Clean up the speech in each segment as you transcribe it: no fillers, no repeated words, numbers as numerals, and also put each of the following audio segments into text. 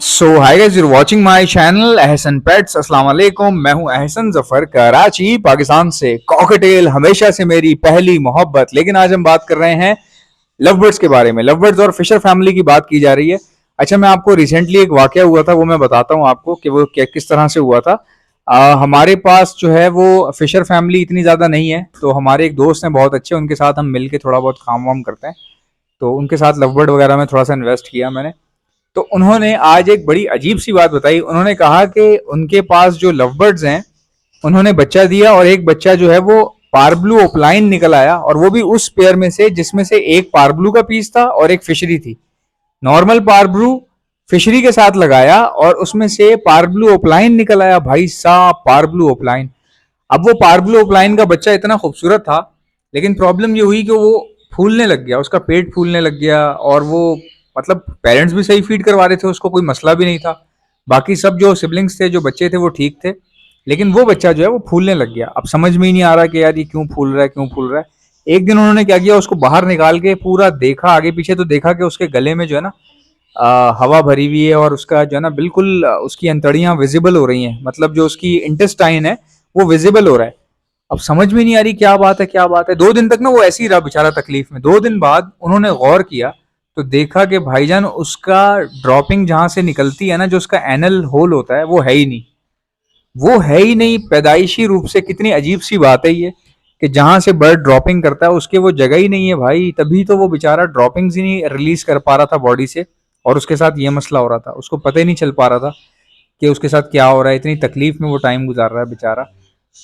So hi guys, you're watching my channel Ehsan pets. अस्सलाम वालेकुम, मैं हूं एहसन जफर, कराची पाकिस्तान से। कॉकटेल हमेशा से मेरी पहली मोहब्बत। लेकिन आज हम बात कर रहे हैं लव बर्ड्स के बारे में। लव बर्ड्स और फिशर फैमिली की बात की जा रही है। अच्छा, मैं आपको रिसेंटली एक वाकया हुआ था, वो मैं बताता हूँ आपको कि वो किस तरह से हुआ था। हमारे पास जो है वो फिशर फैमिली इतनी ज़्यादा नहीं है, तो हमारे एक दोस्त हैं बहुत अच्छे, उनके साथ हम मिल के थोड़ा बहुत काम वाम करते हैं। तो उनके साथ लव बर्ड वगैरह में थोड़ा सा इन्वेस्ट किया मैंने। तो उन्होंने आज एक बड़ी अजीब सी बात बताई। उन्होंने कहा कि उनके पास जो लव बर्ड्स हैं, उन्होंने बच्चा दिया और एक बच्चा जो है वो पारब्लू ओपलाइन निकल आया, और वो भी उस पेयर में से जिसमें से एक पारब्लू का पीस था और एक फिशरी थी। नॉर्मल पारब्लू फिशरी के साथ लगाया और उसमें से पारब्लू ओपलाइन निकल आया। भाई साहब, पारब्लू ओपलाइन! अब वो पारब्लू ओपलाइन का बच्चा इतना खूबसूरत था, लेकिन प्रॉब्लम ये हुई कि वो फूलने लग गया, उसका पेट फूलने लग गया। और वो मतलब पेरेंट्स भी सही फीड करवा रहे थे उसको, कोई मसला भी नहीं था। बाकी सब जो सिबलिंग्स थे, जो बच्चे थे, वो ठीक थे। लेकिन वो बच्चा जो है वो फूलने लग गया। अब समझ में ही नहीं आ रहा कि यार ये क्यों फूल रहा है, क्यों फूल रहा है। एक दिन उन्होंने क्या किया, उसको बाहर निकाल के पूरा देखा आगे पीछे, तो देखा कि उसके गले में जो है ना हवा भरी हुई है, और उसका जो है ना बिल्कुल उसकी अंतड़ियां विजिबल हो रही हैं। मतलब जो उसकी इंटेस्टाइन है वो विजिबल हो रहा है। अब समझ में नहीं आ रही क्या बात है, क्या बात है। 2 दिन तक ना वो ऐसे ही रहा बेचारा तकलीफ में। 2 दिन बाद उन्होंने गौर किया तो देखा कि भाईजान उसका ड्रॉपिंग जहां से निकलती है ना, जो उसका एनल होल होता है, वो है ही नहीं। वो है ही नहीं पैदाइशी रूप से। कितनी अजीब सी बात है ये कि जहां से बर्ड ड्रॉपिंग करता है उसके वो जगह ही नहीं है भाई। तभी तो वो बेचारा ड्रॉपिंग्स ही नहीं रिलीज कर पा रहा था बॉडी से, और उसके साथ ये मसला हो रहा था। उसको पता ही नहीं चल पा रहा था कि उसके साथ क्या हो रहा है। इतनी तकलीफ में वो टाइम गुजार रहा है बेचारा,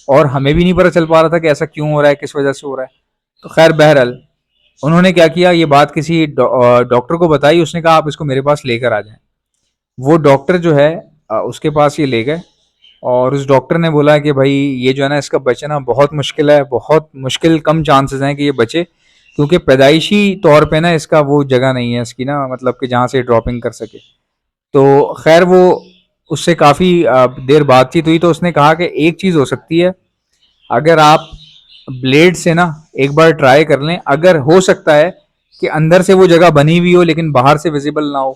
और हमें भी नहीं पता चल पा रहा था कि ऐसा क्यों हो रहा है, किस वजह से हो रहा है। तो खैर बहरहाल उन्होंने क्या किया, ये बात किसी डॉक्टर को बताई। उसने कहा आप इसको मेरे पास लेकर आ जाएं। वो डॉक्टर जो है उसके पास ये ले गए, और उस डॉक्टर ने बोला कि भाई ये जो है ना, इसका बचना बहुत मुश्किल है, बहुत मुश्किल, कम चांसेस हैं कि ये बचे, क्योंकि पैदाइशी तौर पे ना इसका वो जगह नहीं है इसकी ना, मतलब कि जहाँ से ड्रॉपिंग कर सके। तो खैर वो उससे काफ़ी देर बातचीत हुई, तो उसने कहा कि एक चीज़ हो सकती है, अगर आप ब्लेड से ना एक बार ट्राई कर लें। अगर हो सकता है कि अंदर से वो जगह बनी हुई हो लेकिन बाहर से विजिबल ना हो।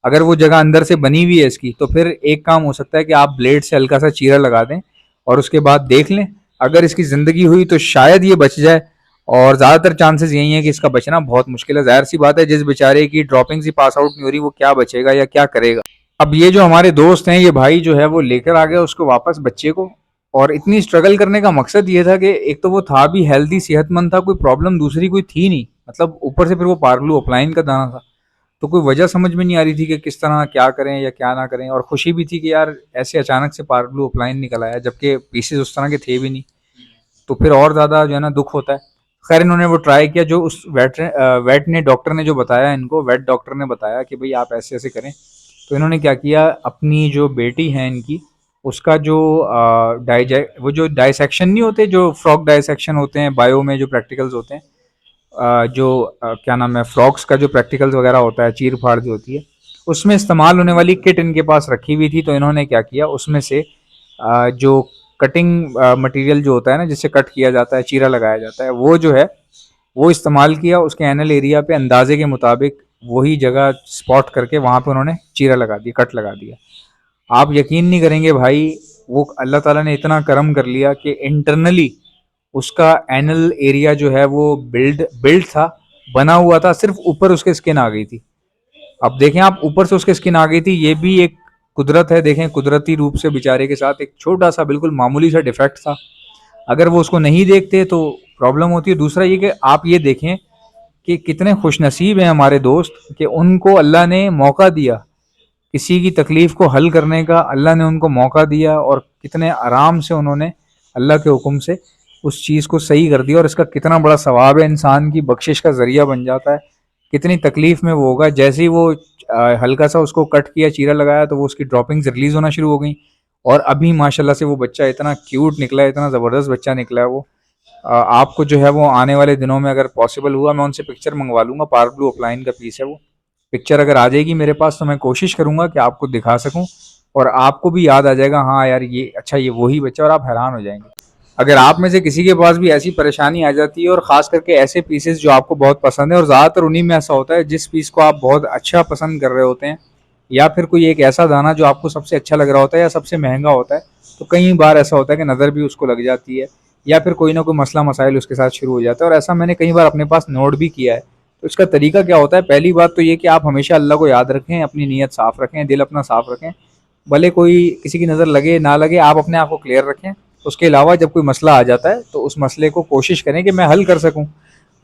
अगर वो जगह अंदर से बनी हुई है इसकी, तो फिर एक काम हो सकता है कि आप ब्लेड से हल्का सा चीरा लगा दें और उसके बाद देख लें। अगर इसकी ज़िंदगी हुई तो शायद ये बच जाए, और ज़्यादातर चांसेस यही हैं कि इसका बचना बहुत मुश्किल है। ज़ाहिर सी बात है, जिस बेचारे की ड्रॉपिंग से पास आउट नहीं हो रही, वो क्या बचेगा या क्या करेगा। अब ये जो हमारे दोस्त हैं, ये भाई जो है वो लेकर आ गया उसको वापस, बच्चे को। और इतनी स्ट्रगल करने का मकसद ये था कि एक तो वो था भी हेल्दी, सेहतमंद था, कोई प्रॉब्लम दूसरी कोई थी नहीं। मतलब ऊपर से फिर वो पार्लू अपलाइन का दाना था। तो कोई वजह समझ में नहीं आ रही थी कि किस तरह क्या करें या क्या ना करें। और खुशी भी थी कि यार ऐसे अचानक से पार्लू अपलाइन निकल आया, जबकि पीसेस उस तरह के थे भी नहीं। तो फिर और ज़्यादा जो है ना दुख होता है। खैर इन्होंने वो ट्राई किया, जो उस वेट ने, डॉक्टर ने जो बताया इनको, वेट डॉक्टर ने बताया कि भाई आप ऐसे ऐसे करें। तो इन्होंने क्या किया, अपनी जो बेटी है इनकी, उसका जो वो जो डाइसेक्शन नहीं होते, जो फ्रॉग डाइसेक्शन होते हैं बायो में, जो प्रैक्टिकल्स होते हैं, क्या नाम है, फ्रॉग्स का जो प्रैक्टिकल्स वगैरह होता है, चीर फाड़ जो होती है, उसमें इस्तेमाल होने वाली किट इनके पास रखी हुई थी। तो इन्होंने क्या किया, उसमें से जो कटिंग मटेरियल जो होता है ना, जिससे कट किया जाता है, चीरा लगाया जाता है, वो जो है वो इस्तेमाल किया। उसके एनल एरिया पे अंदाजे के मुताबिक वही जगह स्पॉट करके वहाँ पे उन्होंने चीरा लगा दिया, कट लगा दिया। आप यकीन नहीं करेंगे भाई, वो अल्लाह ताला ने इतना करम कर लिया कि इंटरनली उसका एनल एरिया जो है वो बिल्ड बिल्ड था, बना हुआ था। सिर्फ ऊपर उसके स्किन आ गई थी। अब देखें आप, ऊपर से उसके स्किन आ गई थी, ये भी एक कुदरत है। देखें कुदरती रूप से बेचारे के साथ एक छोटा सा बिल्कुल मामूली सा डिफेक्ट था। अगर वो उसको नहीं देखते तो प्रॉब्लम होती है। दूसरा ये कि आप ये देखें कि कितने खुशनसीब हैं हमारे दोस्त कि उनको अल्लाह ने मौका दिया, किसी की तकलीफ को हल करने का अल्लाह ने उनको मौका दिया, और कितने आराम से उन्होंने अल्लाह के हुक्म से उस चीज़ को सही कर दिया। और इसका कितना बड़ा सवाब है, इंसान की बख्शिश का जरिया बन जाता है। कितनी तकलीफ में वो होगा, जैसे ही वो हल्का सा उसको कट किया, चीरा लगाया, तो वो उसकी ड्रॉपिंग्स रिलीज होना शुरू हो गई। और अभी माशाल्लाह से वो बच्चा इतना क्यूट निकला है, इतना ज़बरदस्त बच्चा निकला है वो। आपको जो है वो आने वाले दिनों में अगर पॉसिबल हुआ, मैं उनसे पिक्चर मंगवा लूँगा। पार्क ब्लू अपलाइन का पीस है वो। पिक्चर अगर आ जाएगी मेरे पास तो मैं कोशिश करूँगा कि आपको दिखा सकूँ, और आपको भी याद आ जाएगा, हाँ यार ये अच्छा, ये वही बच्चा, और आप हैरान हो जाएंगे। अगर आप में से किसी के पास भी ऐसी परेशानी आ जाती है, और ख़ास करके ऐसे पीसेस जो आपको बहुत पसंद है, और ज़्यादातर उन्हीं में ऐसा होता है जिस पीस को आप बहुत अच्छा पसंद कर रहे होते हैं, या फिर कोई एक ऐसा दाना जो आपको सबसे अच्छा लग रहा होता है या सबसे महंगा होता है, तो कई बार ऐसा होता है कि नज़र भी उसको लग जाती है या फिर कोई ना कोई मसला मसाइल उसके साथ शुरू हो जाता है, और ऐसा मैंने कई बार अपने पास नोट भी किया है। तो इसका तरीका क्या होता है, पहली बात तो ये कि आप हमेशा अल्लाह को याद रखें, अपनी नीयत साफ़ रखें, दिल अपना साफ़ रखें, भले कोई किसी की नज़र लगे ना लगे, आप अपने आप को क्लियर रखें। उसके अलावा जब कोई मसला आ जाता है तो उस मसले को कोशिश करें कि मैं हल कर सकूं,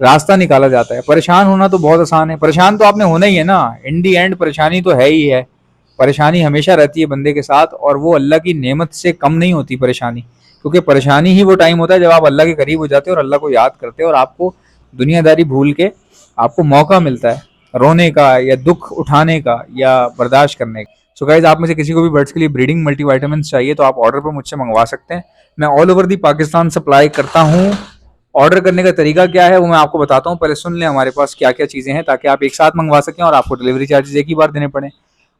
रास्ता निकाला जाता है। परेशान होना तो बहुत आसान है, परेशान तो आपने होना ही है ना, इन दी एंड परेशानी तो है ही है। परेशानी हमेशा रहती है बंदे के साथ, और वो अल्लाह की नेमत से कम नहीं होती परेशानी, क्योंकि परेशानी ही वो टाइम होता है जब आप अल्लाह के करीब हो जाते हो और अल्लाह को याद करते हो और आपको दुनियादारी भूल के आपको मौका मिलता है रोने का या दुख उठाने का या बर्दाश्त करने का। सो गाइज, आप में से किसी को भी बर्ड्स के लिए ब्रीडिंग मल्टीविटामिन चाहिए तो आप ऑर्डर पर मुझसे मंगवा सकते हैं। मैं all over the Pakistan supply करता हूँ। ऑर्डर करने का तरीका क्या है वो मैं आपको बताता हूँ, पहले सुन लें हमारे पास क्या क्या चीज़ें हैं, ताकि आप एक साथ मंगवा सकें और आपको डिलीवरी चार्जेस एक ही बार देने पड़े।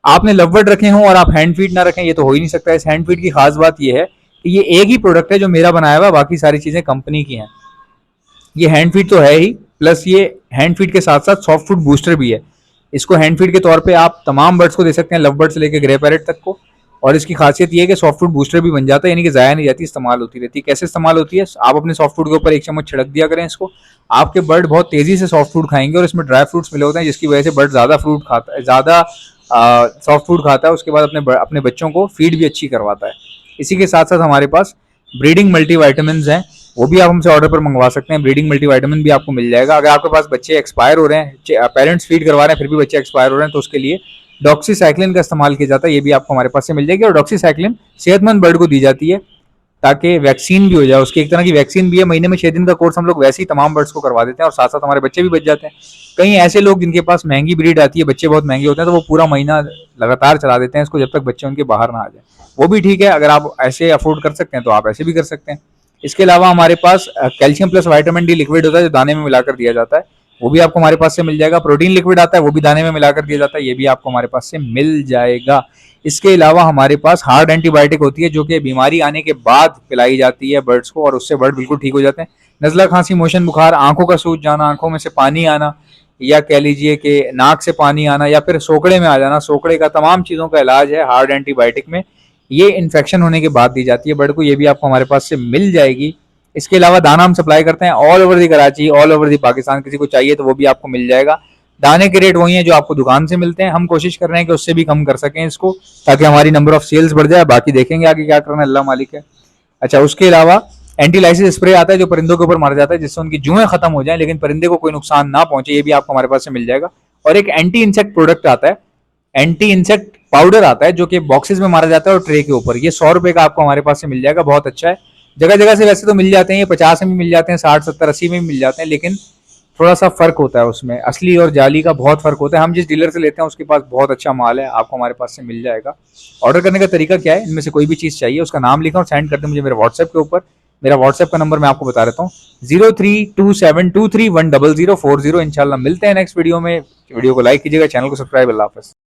आपने लव बर्ड रखे हों और आप हैंड फीड ना रखें, ये तो हो ही नहीं सकता। इस हैंड फीड की खास बात ये है कि ये एक ही प्रोडक्ट है जो मेरा बनाया हुआ, बाकी सारी चीज़ें कंपनी की हैं। ये हैंड फीड तो है ही, प्लस ये हैंड फीड के साथ साथ सॉफ्ट फूड बूस्टर भी है। इसको हैंड फीड के तौर पे आप तमाम बर्ड्स को दे सकते हैं, लव बर्ड से लेकर ग्रे पैरेट तक को। और इसकी खासियत ये है कि सॉफ्ट फूड बूस्टर भी बन जाता है, यानी कि ज़ाया नहीं जाती, इस्तेमाल होती रहती है। कैसे इस्तेमाल होती है, आप अपने सॉफ्ट फूड के ऊपर एक चम्मच छिड़क दिया करें इसको, आपके बर्ड बहुत तेज़ी से सॉफ्ट फूड खाएंगे, और इसमें ड्राई फ्रूट्स मिले होते हैं जिसकी वजह से बर्ड ज़्यादा फ्रूट खाता है, ज़्यादा सॉफ्ट फूड खाता है। उसके बाद अपने बच्चों को फीड भी अच्छी करवाता है। इसी के साथ साथ हमारे पास ब्रीडिंग मल्टीविटामिन्स हैं, वो भी आप हमसे ऑर्डर पर मंगवा सकते हैं। ब्रीडिंग मल्टीविटामिन भी आपको मिल जाएगा। अगर आपके पास बच्चे एक्सपायर हो रहे हैं, पेरेंट्स फीड करवा रहे हैं फिर भी बच्चे एक्सपायर हो रहे हैं, तो उसके लिए डॉक्सीसाइक्लिन का इस्तेमाल किया जाता है, ये भी आपको हमारे पास से मिल जाएगी। और डॉक्सीसाइक्लिन सेहतमंद बर्ड को दी जाती है ताकि वैक्सीन भी हो जाए, उसकी एक तरह की वैक्सीन भी है। महीने में 6 दिन का कोर्स हम लोग वैसे ही तमाम बर्ड्स को करवा देते हैं, और साथ साथ हमारे बच्चे भी बच जाते हैं। कई ऐसे लोग जिनके पास महंगी ब्रीड आती है, बच्चे बहुत महंगे होते हैं, तो वो पूरा महीना लगातार चला देते हैं इसको जब तक बच्चे उनके बाहर ना आ जाए। वो भी ठीक है, अगर आप ऐसे अफोर्ड कर सकते हैं तो आप ऐसे भी कर सकते हैं। इसके अलावा हमारे पास calcium plus vitamin D liquid होता है जो दाने में मिलाकर दिया जाता है, वो भी आपको हमारे पास से मिल जाएगा। प्रोटीन लिक्विड आता है, वो भी दाने में मिलाकर दिया जाता है, ये भी आपको हमारे पास से मिल जाएगा। इसके अलावा हमारे पास हार्ड एंटीबायोटिक होती है जो कि बीमारी आने के बाद पिलाई जाती है बर्ड्स को, और उससे बर्ड बिल्कुल ठीक हो जाते हैं। नज़ला, खांसी, मोशन, बुखार, आंखों का सूज जाना, आंखों में से पानी आना, या कह लीजिए कि नाक से पानी आना, या फिर सोकड़े में आ जाना, सोकड़े का तमाम चीज़ों का इलाज है हार्ड एंटीबायोटिक में। ये इन्फेक्शन होने के बाद दी जाती है बर्ड को, ये भी आपको हमारे पास से मिल जाएगी। इसके अलावा दाना हम सप्लाई करते हैं all over the Karachi, all over the Pakistan. किसी को चाहिए तो वो भी आपको मिल जाएगा। दाने के रेट वही हैं जो आपको दुकान से मिलते हैं, हम कोशिश कर रहे हैं कि उससे भी कम कर सकें इसको, ताकि हमारी नंबर ऑफ सेल्स बढ़ जाए। बाकी देखेंगे आगे क्या करना है, अल्लाह मालिक है। अच्छा, उसके अलावा एंटीलाइसिस स्प्रे आता है जो परिंदों के ऊपर मारा जाता है, जिससे उनकी जुएं खत्म हो जाए लेकिन परिंदे को कोई नुकसान ना पहुंचे, ये भी आपको हमारे पास से मिल जाएगा। और एक एंटी इंसेक्ट प्रोडक्ट आता है, एंटी इंसेक्ट पाउडर आता है जो कि बॉक्सेस में मारा जाता है और ट्रे के ऊपर, ये 100 रुपए का आपको हमारे पास से मिल जाएगा, बहुत अच्छा है। जगह जगह से वैसे तो मिल जाते हैं, ये 50 में भी मिल जाते हैं, 60, 70, 80 में भी मिल जाते हैं, लेकिन थोड़ा सा फर्क होता है उसमें, असली और जाली का बहुत फर्क होता है। हम जिस डीलर से लेते हैं उसके पास बहुत अच्छा माल है, आपको हमारे पास से मिल जाएगा। ऑर्डर करने का तरीका क्या है, इनमें से कोई भी चीज़ चाहिए उसका नाम लिखा और सेंड कर दें मुझे मेरे व्हाट्सएप के ऊपर। मेरा व्हाट्सएप का नंबर मैं आपको बता देता हूँ, 0327231004। इंशाल्लाह मिलते हैं नेक्स्ट वीडियो में। वीडियो को लाइक कीजिएगा, चैनल को सब्सक्राइब। अल्लाह हाफ़िज़।